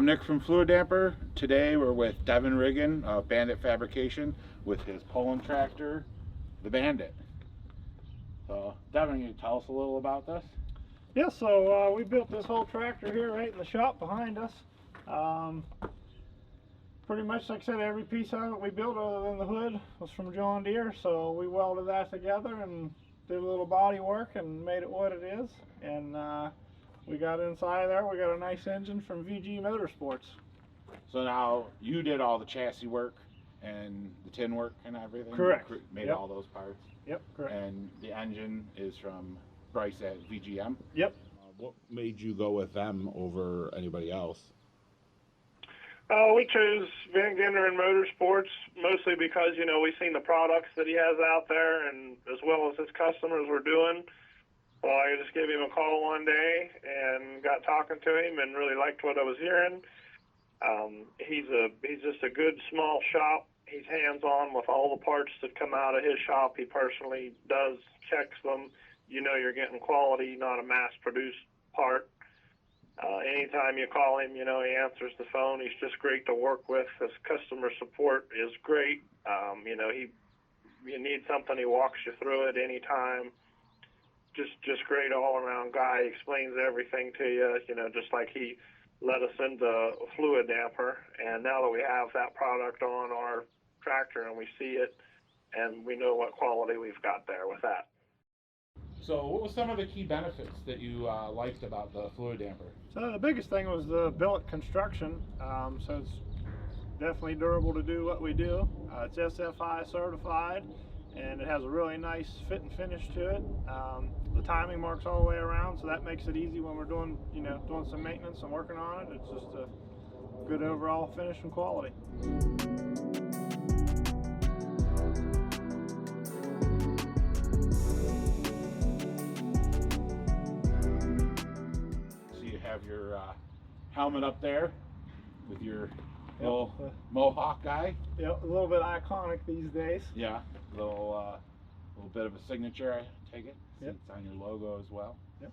Nick from Fluidampr. Today we're with Devin Riggin of Bandit Fabrication with his pulling tractor, the Bandit. So, Devin, can you tell us a little about this? Yeah, so we built this whole tractor here right in the shop behind us. Pretty much, like I said, every piece of it we built other than the hood was from John Deere, so we welded that together and did a little body work and made it what it is. And we got inside there, we got a nice engine from VG Motorsports. So now you did all the chassis work and the tin work and everything? Correct. Made Yep. all those parts? Yep, correct. And the engine is from Bryce at VGM? Yep. What made you go with them over anybody else? We chose Van and Motorsports mostly because, you know, we've seen the products that he has out there and as well as his customers were doing. So I just gave him a call one day and got talking to him and really liked what I was hearing. He's just a good small shop. He's hands-on with all the parts that come out of his shop. He personally does checks them. You know you're getting quality, not a mass-produced part. Anytime you call him, you know, he answers the phone. He's just great to work with. His customer support is great. You know, you need something, he walks you through it anytime. Just great all-around guy. He explains everything to you, you know, just like he let us into Fluidampr. And now that we have that product on our tractor and we see it and we know what quality we've got there with that. So what was some of the key benefits that you liked about the Fluidampr? So the biggest thing was the billet construction. So it's definitely durable to do what we do. It's SFI certified, and it has a really nice fit and finish to it. The timing marks all the way around, so that makes it easy when we're doing some maintenance and working on it. It's just a good overall finish and quality. Have your helmet up there with your little mohawk guy. Yep, a little bit iconic these days. Yeah, little bit of a signature, I take it. Yep. It's on your logo as well. Yep.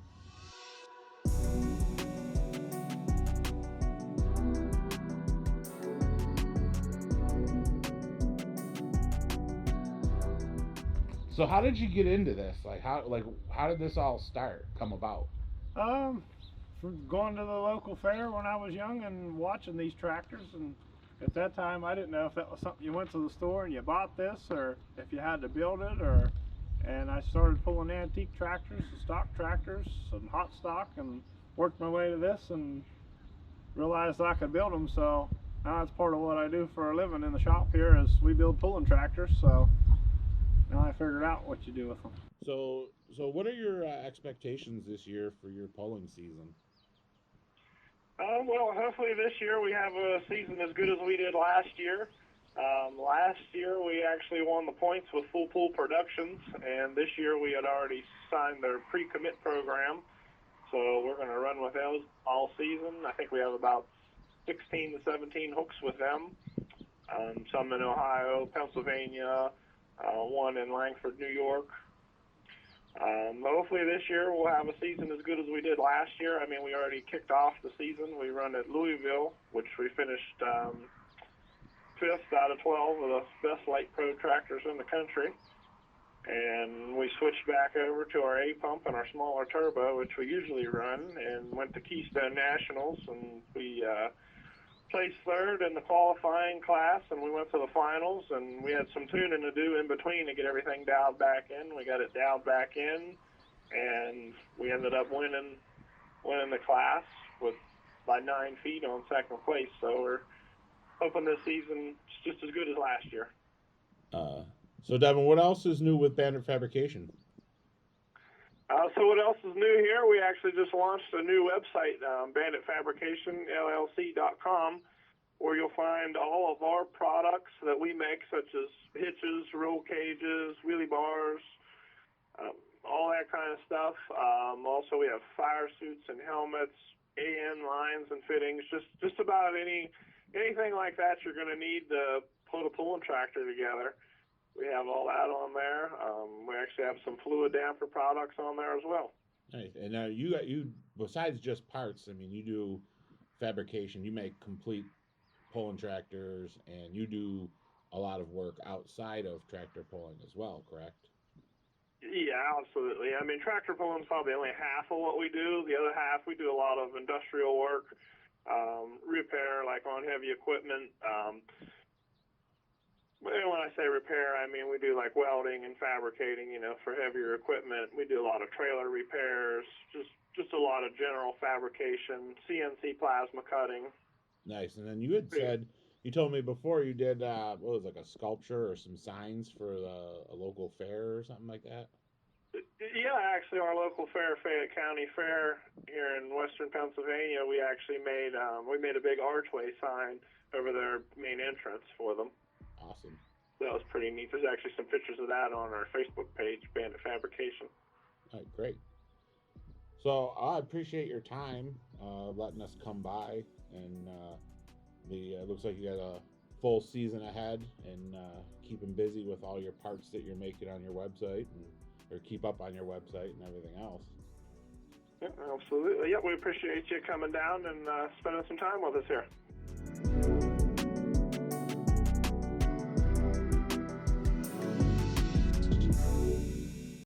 So how did you get into this? How did this all come about? From going to the local fair when I was young and watching these tractors, and at that time I didn't know if that was something you went to the store and you bought this or if you had to build it, and I started pulling antique tractors, stock tractors, some hot stock, and worked my way to this and realized I could build them. So now that's part of what I do for a living in the shop here is we build pulling tractors. So now I figured out what you do with them. So what are your expectations this year for your pulling season? Well, hopefully this year we have a season as good as we did last year. Last year we actually won the points with Full Pool Productions, and this year we had already signed their pre-commit program. So we're going to run with those all season. I think we have about 16 to 17 hooks with them. Some in Ohio, Pennsylvania, one in Langford, New York. Hopefully this year we'll have a season as good as we did last year. I mean, we already kicked off the season. We run at Louisville, which we finished 5th out of 12 of the best light pro tractors in the country. And we switched back over to our A-pump and our smaller turbo, which we usually run, and went to Keystone Nationals, and we placed 3rd in the qualifying class, and we went to the finals, and we had some tuning to do in between to get everything dialed back in. We got it dialed back in, and we ended up winning the class by 9 feet on 2nd place. So we're hoping this season is just as good as last year. So Devin, what else is new with Bandit Fabrication? So what else is new here? We actually just launched a new website, Bandit Fabrication LLC.com, where you'll find all of our products that we make, such as hitches, roll cages, wheelie bars, all that kind of stuff. Also, we have fire suits and helmets, AN lines and fittings, just about anything like that you're going to need to put a pulling tractor together. We have all that on there. We actually have some Fluidampr products on there as well. Nice. And now you besides just parts, I mean, you do Fabrication, you make complete pulling tractors, and you do a lot of work outside of tractor pulling as well, correct? Yeah, absolutely. I mean, tractor pulling is probably only half of what we do. The other half, we do a lot of industrial work, repair, like on heavy equipment. And when I say repair, I mean we do like welding and fabricating, you know, for heavier equipment. We do a lot of trailer repairs, just a lot of general fabrication, CNC plasma cutting. Nice. And then you had said, you told me before you did, what was it, like a sculpture or some signs for a local fair or something like that? Yeah, actually, our local fair, Fayette County Fair here in western Pennsylvania, we actually made a big archway sign over their main entrance for them. Awesome. That was pretty neat. There's actually some pictures of that on our Facebook page, Bandit Fabrication. All right, great. So I appreciate your time, letting us come by, and looks like you got a full season ahead, and keep them busy with all your parts that you're making on your website, or keep up on your website and everything else. Yeah, absolutely. Yeah, we appreciate you coming down and spending some time with us here.